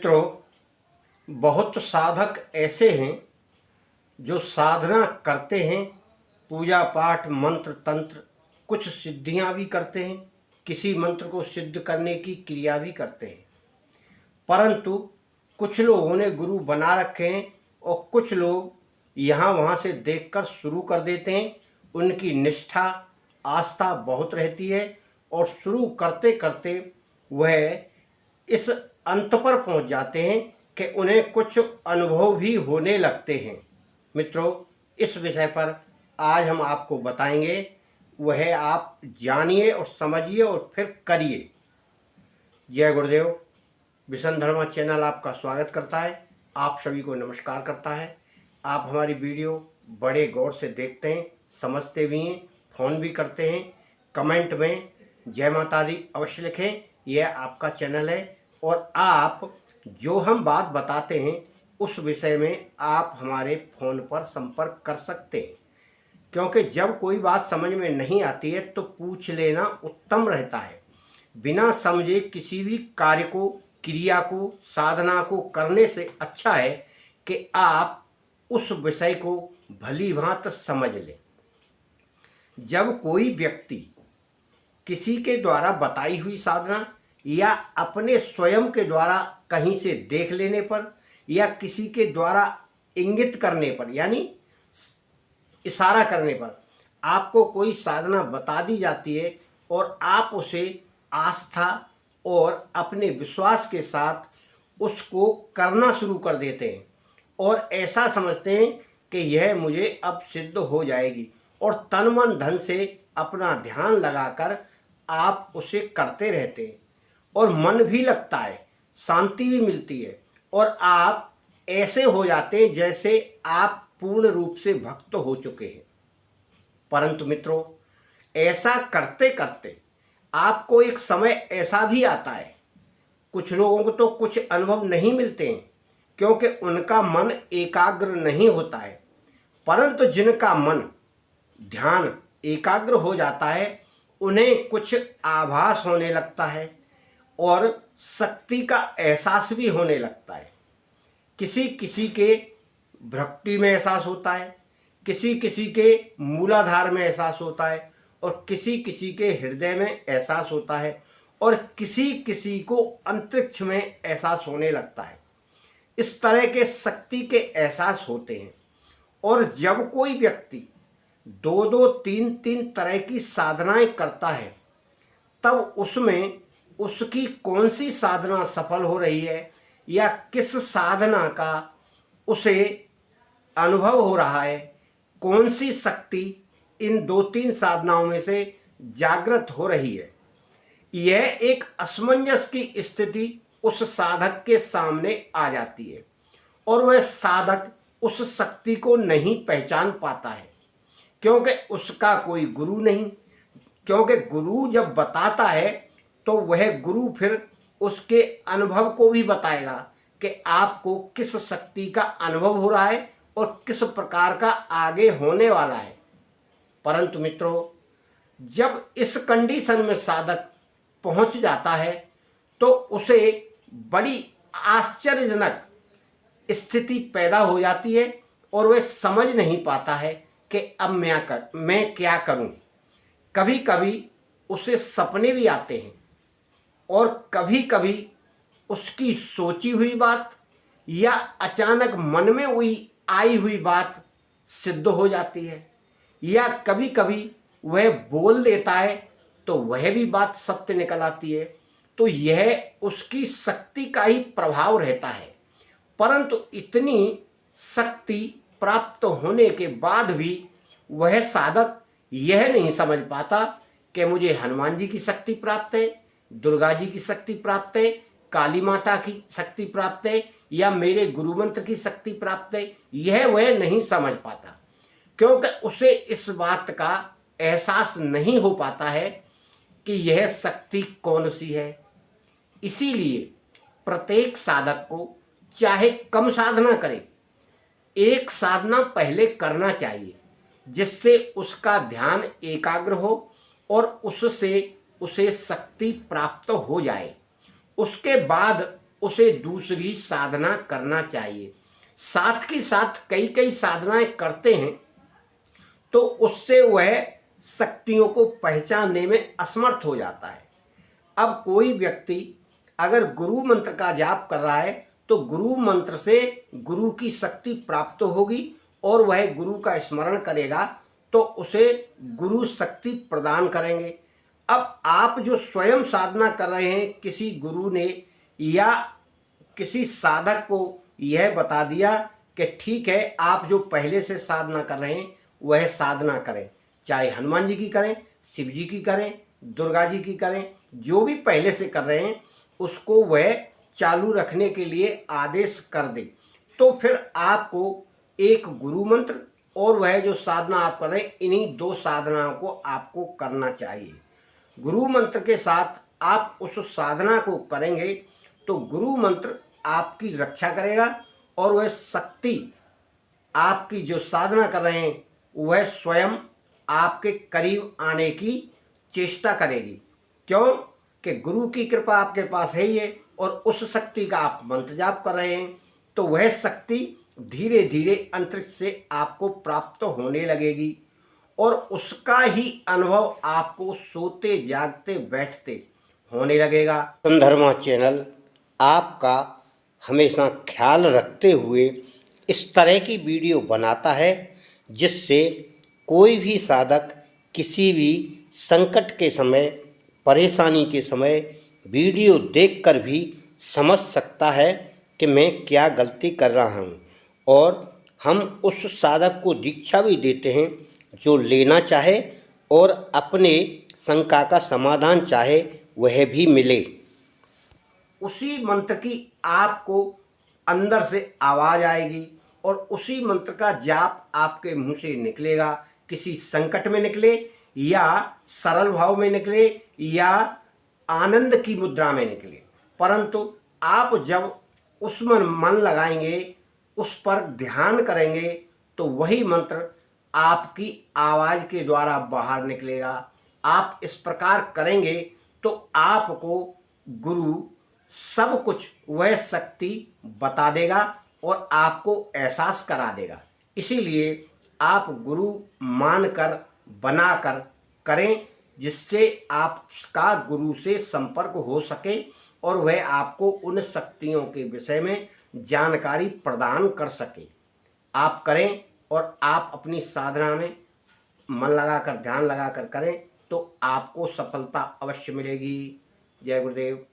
मित्रों, बहुत साधक ऐसे हैं जो साधना करते हैं, पूजा पाठ मंत्र तंत्र कुछ सिद्धियां भी करते हैं, किसी मंत्र को सिद्ध करने की क्रिया भी करते हैं। परंतु कुछ लोगों ने गुरु बना रखे हैं और कुछ लोग यहाँ वहाँ से देखकर शुरू कर देते हैं। उनकी निष्ठा आस्था बहुत रहती है और शुरू करते करते वह इस अंत पर पहुँच जाते हैं कि उन्हें कुछ अनुभव भी होने लगते हैं। मित्रों, इस विषय पर आज हम आपको बताएंगे, वह आप जानिए और समझिए और फिर करिए। जय गुरुदेव। विशन धर्मा चैनल आपका स्वागत करता है, आप सभी को नमस्कार करता है। आप हमारी वीडियो बड़े गौर से देखते हैं, समझते भी हैं, फ़ोन भी करते हैं। कमेंट में जय माता दी अवश्य लिखें, यह आपका चैनल है और आप जो हम बात बताते हैं उस विषय में आप हमारे फ़ोन पर संपर्क कर सकते हैं। क्योंकि जब कोई बात समझ में नहीं आती है तो पूछ लेना उत्तम रहता है। बिना समझे किसी भी कार्य को, क्रिया को, साधना को करने से अच्छा है कि आप उस विषय को भली भांति समझ लें। जब कोई व्यक्ति किसी के द्वारा बताई हुई साधना या अपने स्वयं के द्वारा कहीं से देख लेने पर या किसी के द्वारा इंगित करने पर यानी इशारा करने पर आपको कोई साधना बता दी जाती है और आप उसे आस्था और अपने विश्वास के साथ उसको करना शुरू कर देते हैं और ऐसा समझते हैं कि यह मुझे अब सिद्ध हो जाएगी और तन मन धन से अपना ध्यान लगाकर आप उसे करते रहते हैं और मन भी लगता है, शांति भी मिलती है और आप ऐसे हो जाते हैं जैसे आप पूर्ण रूप से भक्त हो चुके हैं। परंतु मित्रों, ऐसा करते करते आपको एक समय ऐसा भी आता है, कुछ लोगों को तो कुछ अनुभव नहीं मिलते हैं क्योंकि उनका मन एकाग्र नहीं होता है। परंतु जिनका मन ध्यान एकाग्र हो जाता है उन्हें कुछ आभास होने लगता है और शक्ति का एहसास भी होने लगता है। किसी किसी के भक्ति में एहसास होता है, किसी किसी के मूलाधार में एहसास होता है और किसी किसी के हृदय में एहसास होता है और किसी किसी को अंतरिक्ष में एहसास होने लगता है। इस तरह के शक्ति के एहसास होते हैं और जब कोई व्यक्ति दो दो तीन तीन तरह की साधनाएं करता है तब उसमें उसकी कौन सी साधना सफल हो रही है या किस साधना का उसे अनुभव हो रहा है, कौन सी शक्ति इन दो तीन साधनाओं में से जागृत हो रही है, यह एक असमंजस की स्थिति उस साधक के सामने आ जाती है और वह साधक उस शक्ति को नहीं पहचान पाता है क्योंकि उसका कोई गुरु नहीं। क्योंकि गुरु जब बताता है तो वह गुरु फिर उसके अनुभव को भी बताएगा कि आपको किस शक्ति का अनुभव हो रहा है और किस प्रकार का आगे होने वाला है। परंतु मित्रों, जब इस कंडीशन में साधक पहुंच जाता है तो उसे बड़ी आश्चर्यजनक स्थिति पैदा हो जाती है और वह समझ नहीं पाता है कि अब मैं क्या करूं। कभी कभी उसे सपने भी आते हैं और कभी कभी उसकी सोची हुई बात या अचानक मन में आई हुई बात सिद्ध हो जाती है या कभी कभी वह बोल देता है तो वह भी बात सत्य निकल आती है। तो यह उसकी शक्ति का ही प्रभाव रहता है। परंतु इतनी शक्ति प्राप्त होने के बाद भी वह साधक यह नहीं समझ पाता कि मुझे हनुमान जी की शक्ति प्राप्त है, दुर्गा जी की शक्ति प्राप्त है, काली माता की शक्ति प्राप्त है या मेरे गुरु मंत्र की शक्ति प्राप्त है। यह वह नहीं समझ पाता क्योंकि उसे इस बात का एहसास नहीं हो पाता है कि यह शक्ति कौन सी है। इसीलिए प्रत्येक साधक को चाहे कम साधना करे, एक साधना पहले करना चाहिए जिससे उसका ध्यान एकाग्र हो और उससे उसे शक्ति प्राप्त हो जाए। उसके बाद उसे दूसरी साधना करना चाहिए। साथ के साथ कई कई साधनाएं करते हैं तो उससे वह शक्तियों को पहचानने में असमर्थ हो जाता है। अब कोई व्यक्ति अगर गुरु मंत्र का जाप कर रहा है तो गुरु मंत्र से गुरु की शक्ति प्राप्त होगी और वह गुरु का स्मरण करेगा तो उसे गुरु शक्ति प्रदान करेंगे। अब आप जो स्वयं साधना कर रहे हैं, किसी गुरु ने या किसी साधक को यह बता दिया कि ठीक है आप जो पहले से साधना कर रहे हैं वह साधना करें, चाहे हनुमान जी की करें, शिव जी की करें, दुर्गा जी की करें, जो भी पहले से कर रहे हैं उसको वह चालू रखने के लिए आदेश कर दे, तो फिर आपको एक गुरु मंत्र और वह जो साधना आप कर रहे हैं इन्हीं दो साधनाओं को आपको करना चाहिए। गुरु मंत्र के साथ आप उस साधना को करेंगे तो गुरु मंत्र आपकी रक्षा करेगा और वह शक्ति आपकी जो साधना कर रहे हैं वह स्वयं आपके करीब आने की चेष्टा करेगी। क्यों कि गुरु की कृपा आपके पास है ही है और उस शक्ति का आप मंत्र जाप कर रहे हैं तो वह शक्ति धीरे धीरे अंतरिक्ष से आपको प्राप्त होने लगेगी और उसका ही अनुभव आपको सोते जागते बैठते होने लगेगा। धर्मा चैनल आपका हमेशा ख्याल रखते हुए इस तरह की वीडियो बनाता है जिससे कोई भी साधक किसी भी संकट के समय, परेशानी के समय वीडियो देखकर भी समझ सकता है कि मैं क्या गलती कर रहा हूँ और हम उस साधक को दीक्षा भी देते हैं जो लेना चाहे और अपने शंका का समाधान चाहे वह भी मिले। उसी मंत्र की आपको अंदर से आवाज़ आएगी और उसी मंत्र का जाप आपके मुंह से निकलेगा, किसी संकट में निकले या सरल भाव में निकले या आनंद की मुद्रा में निकले, परंतु आप जब उसमें मन लगाएंगे, उस पर ध्यान करेंगे तो वही मंत्र आपकी आवाज़ के द्वारा बाहर निकलेगा। आप इस प्रकार करेंगे तो आपको गुरु सब कुछ वह शक्ति बता देगा और आपको एहसास करा देगा। इसीलिए आप गुरु मानकर बनाकर करें जिससे आपका गुरु से संपर्क हो सके और वह आपको उन शक्तियों के विषय में जानकारी प्रदान कर सके। आप करें और आप अपनी साधना में मन लगाकर ध्यान लगाकर करें तो आपको सफलता अवश्य मिलेगी। जय गुरुदेव।